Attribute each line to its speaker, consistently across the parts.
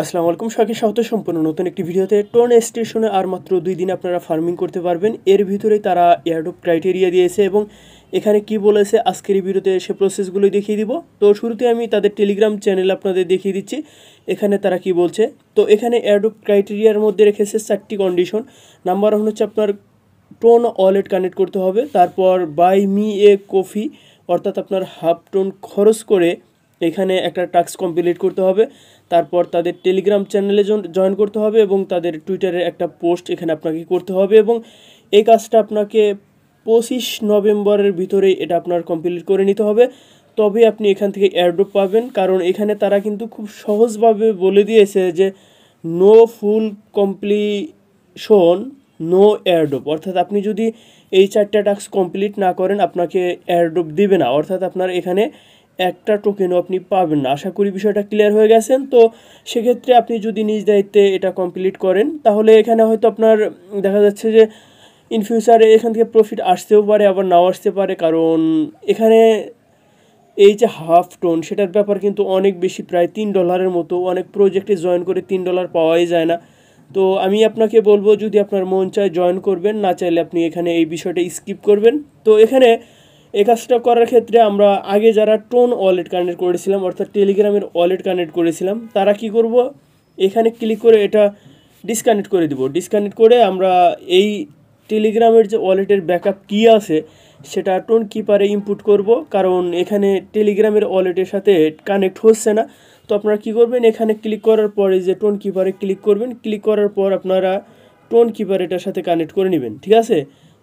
Speaker 1: আসসালামু আলাইকুম, সবাইকে স্বাগত সম্পূর্ণ নতুন একটি ভিডিওতে। টোন স্টেশনে আর মাত্র 2 দিন আপনারা ফার্মিং করতে পারবেন। এর ভিতরেই তারা এয়ারড্রপ ক্রাইটেরিয়া দিয়েছে এবং এখানে কি বলেছে আজকের এই ভিডিওতে সে প্রসেসগুলো দেখিয়ে দিব। তো শুরুতে আমি তাদের টেলিগ্রাম চ্যানেল আপনাদের দেখিয়ে দিচ্ছি এখানে তারা কি বলছে। তো এখানে এয়ারড্রপ ক্রাইটেরিয়ার মধ্যে রেখেছে 4টি কন্ডিশন। নাম্বার 1 হচ্ছে আপনার টোন ওয়ালেট কানেক্ট করতে হবে, তারপর বাই মি এ কফি অর্থাৎ আপনার হাফ টোন খরচ করে এখানে একটা টাস্ক কমপ্লিট করতে হবে, তারপর তাদের টেলিগ্রাম চ্যানেলে জয়েন করতে হবে এবং তাদের টুইটারে একটা পোস্ট এখানে আপনাকে করতে হবে এবং এই কাজটা আপনাকে 25 নভেম্বরের ভিতরেই এটা আপনার কমপ্লিট করে নিতে হবে। তবে আপনি এখান থেকে এয়ারড্রপ পাবেন, কারণ এখানে তারা কিন্তু খুব সহজভাবে বলে দিয়েছে যে no full completion no airdrop, অর্থাৎ আপনি যদি এই 4টা টাস্ক কমপ্লিট না করেন আপনাকে এয়ারড্রপ দিবে না, অর্থাৎ আপনার এখানে একটা টোকেনও আপনি পাবেন না। আশা করি বিষয়টা ক্লিয়ার হয়ে গেছেন। তো সেক্ষেত্রে আপনি যদি নিজ দায়িত্বে এটা কমপ্লিট করেন তাহলে এখানে হয়তো আপনার দেখা যাচ্ছে যে ইন ফিউচারে এখান থেকে প্রফিট আসতেও পারে আবার নাও আসতে পারে, কারণ এখানে এই যে হাফ টোন সেটার ব্যাপার কিন্তু অনেক বেশি, প্রায় $3 মতো। অনেক প্রজেক্টে জয়েন করে $3 পাওয়াই যায় না। তো আমি আপনাকে বলবো যদি আপনার মন চায় জয়েন করবেন, না চাইলে আপনি এখানে এই বিষয়টা স্কিপ করবেন। তো এখানে এই কাজটা করার ক্ষেত্রে আমরা আগে যারা টোন ওয়ালেট কানেক্ট করেছিলাম অর্থাৎ টেলিগ্রামের ওয়ালেট কানেক্ট করেছিলাম তারা কি করব, এখানে ক্লিক করে এটা ডিসকানেক্ট করে দিব। ডিসকানেক্ট করে আমরা এই টেলিগ্রামের যে ওয়ালেটের ব্যাকআপ কী আছে সেটা টোন কিপারে ইনপুট করব, কারণ এখানে টেলিগ্রামের ওয়ালেটের সাথে কানেক্ট হচ্ছে না। তো আপনারা কী করবেন, এখানে ক্লিক করার পরে যে টোন কিপারে ক্লিক করবেন, ক্লিক করার পর আপনারা টোন কিপার এটার সাথে কানেক্ট করে নেবেন, ঠিক আছে।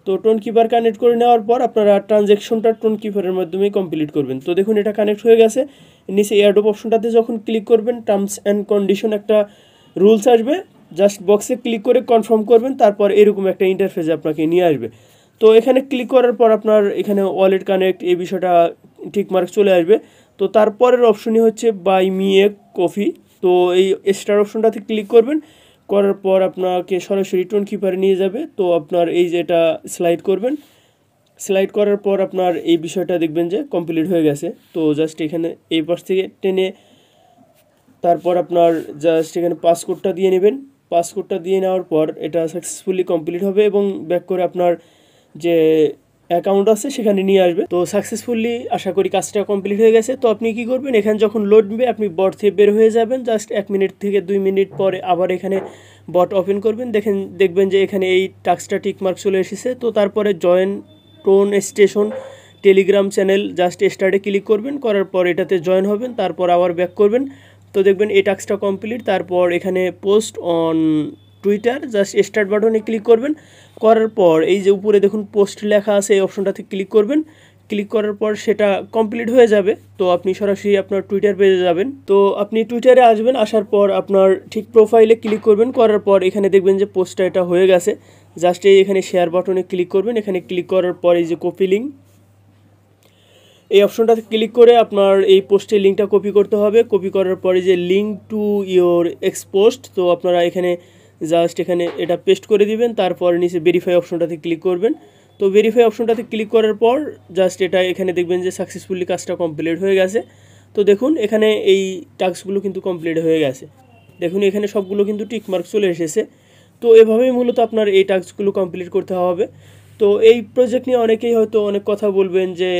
Speaker 1: তো টোন কিপার কানেক্ট করে নেওয়ার পর আপনারা ট্রানজ্যাকশনটা টোন কিপারের মাধ্যমে কমপ্লিট করবেন। তো দেখুন এটা কানেক্ট হয়ে গেছে। নিচে এয়ারড্রপ অপশনটাতে যখন ক্লিক করবেন টার্মস অ্যান্ড কন্ডিশন একটা রুলস আসবে, জাস্ট বক্সে ক্লিক করে কনফার্ম করবেন, তারপর এরকম একটা ইন্টারফেসে আপনাকে নিয়ে আসবে। তো এখানে ক্লিক করার পর আপনার এখানে ওয়ালেট কানেক্ট এই বিষয়টা ঠিকমার্ক চলে আসবে। তো তারপরের অপশনই হচ্ছে বাই মি এ কফি। তো এই স্টার অপশনটাতে ক্লিক করবেন, করার পর আপনাকে সরাসরি টোন কিপারে নিয়ে যাবে। তো আপনার এই যে এটা স্লাইড করবেন, স্লাইড করার পর আপনার এই বিষয়টা দেখবেন যে কমপ্লিট হয়ে গেছে। তো জাস্ট এখানে এই পাশ থেকে টেনে তারপর আপনার জাস্ট এখানে পাসকোডটা দিয়ে নেবেন। পাসকোডটা দিয়ে নেওয়ার পর এটা সাকসেসফুলি কমপ্লিট হবে এবং ব্যাক করে আপনার যে অ্যাকাউন্ট আছে সেখানে নিয়ে আসবে। তো সাকসেসফুলি আশা করি কাজটা কমপ্লিট হয়ে গেছে। তো আপনি কি করবেন, এখানে যখন লোড নেবে আপনি বট থেকে বের হয়ে যাবেন, জাস্ট 1 মিনিট থেকে 2 মিনিট পরে আবার এখানে বট ওপেন করবেন, দেখবেন যে এখানে এই টাস্কটা টিকমার্ক চলে এসেছে। তো তারপরে join tone station Telegram channel just স্টার্টে ক্লিক করবেন, করার পর এটাতে জয়েন হবেন, তারপর আবার ব্যাক করবেন। তো দেখবেন এই টাস্কটা কমপ্লিট। তারপর এখানে post on Twitter just start বাটনে ক্লিক করবেন, করার পর এই যে উপরে দেখুন পোস্ট লেখা আছে এই অপশনটাতে ক্লিক করবেন। ক্লিক করার পর সেটা কমপ্লিট হয়ে যাবে। তো আপনি সরাসরি আপনার টুইটার পেজে যাবেন। তো আপনি টুইটারে আসবেন, আসার পর আপনার ঠিক প্রোফাইলে ক্লিক করবেন, করার পর এখানে দেখবেন যে পোস্টটা এটা হয়ে গেছে। জাস্ট এই এখানে শেয়ার বাটনে ক্লিক করবেন, এখানে ক্লিক করার পর এই যে কপি লিঙ্ক এই অপশনটাতে ক্লিক করে আপনার এই পোস্টের লিঙ্কটা কপি করতে হবে। কপি করার পরে যে লিঙ্ক টু ইয়োর এক্সপোস্ট, তো আপনারা এখানে জাস্ট এখানে এটা পেস্ট করে দিবেন, তারপর নিচে ভেরিফাই অপশনটাতে ক্লিক করবেন। তো ভেরিফাই অপশনটাতে ক্লিক করার পর জাস্ট এটা এখানে দেখবেন যে সাকসেসফুলি কাজটা কমপ্লিট হয়ে গেছে। তো দেখুন এখানে এই টাস্কগুলো কিন্তু কমপ্লিট হয়ে গেছে। দেখুন এখানে সবগুলো কিন্তু টিকমার্ক চলে এসেছে। তো এভাবেই মূলত আপনার এই টাস্কগুলো কমপ্লিট করতে হবে। তো এই প্রজেক্ট নিয়ে অনেকেই হয়তো অনেক কথা বলবেন যে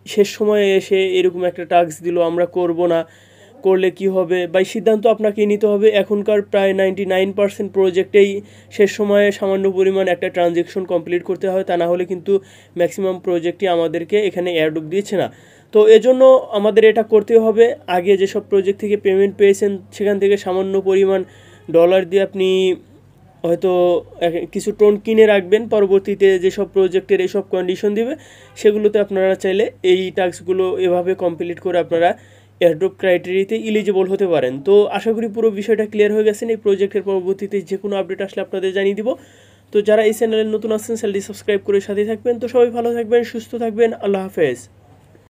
Speaker 1: শেষ সময়ে এসে এরকম একটা টাস্ক দিল আমরা করব না, করলে কি হবে, বা সিদ্ধান্ত আপনাকে নিতে হবে। এখনকার প্রায় 99% প্রজেক্টেই শেষ সময়ে সামান্য পরিমাণ একটা ট্রানজ্যাকশন কমপ্লিট করতে হয়, তা না হলে কিন্তু ম্যাক্সিমাম প্রজেক্টই আমাদেরকে এখানে এয়ারড্রপ দিচ্ছে না। তো এজন্য আমাদের এটা করতে হবে, আগে যেসব প্রজেক্ট থেকে পেমেন্ট পেয়েছেন সেখান থেকে সামান্য পরিমাণ ডলার দিয়ে আপনি হয়তো কিছু টোন কিনে রাখবেন, পরবর্তীতে যেসব প্রজেক্টের এইসব কন্ডিশন দিবে সেগুলোতে আপনারা চাইলে এই টাস্কগুলো এভাবে কমপ্লিট করে আপনারা এয়ারড্রপ ক্রাইটেরিয়াতে এলিজিবল হতে পারেন। তো আশা করি পুরো বিষয়টা ক্লিয়ার হয়ে গেছেন। এই প্রজেক্টের পরবর্তীতে যে কোনো আপডেট আসলে আপনাদের জানিয়ে দিব। তো যারা এই চ্যানেলে নতুন আসছেন চ্যানেলটি সাবস্ক্রাইব করে সাথে থাকবেন। তো সবাই ভালো থাকবেন, সুস্থ থাকবেন, আল্লাহ হাফেজ।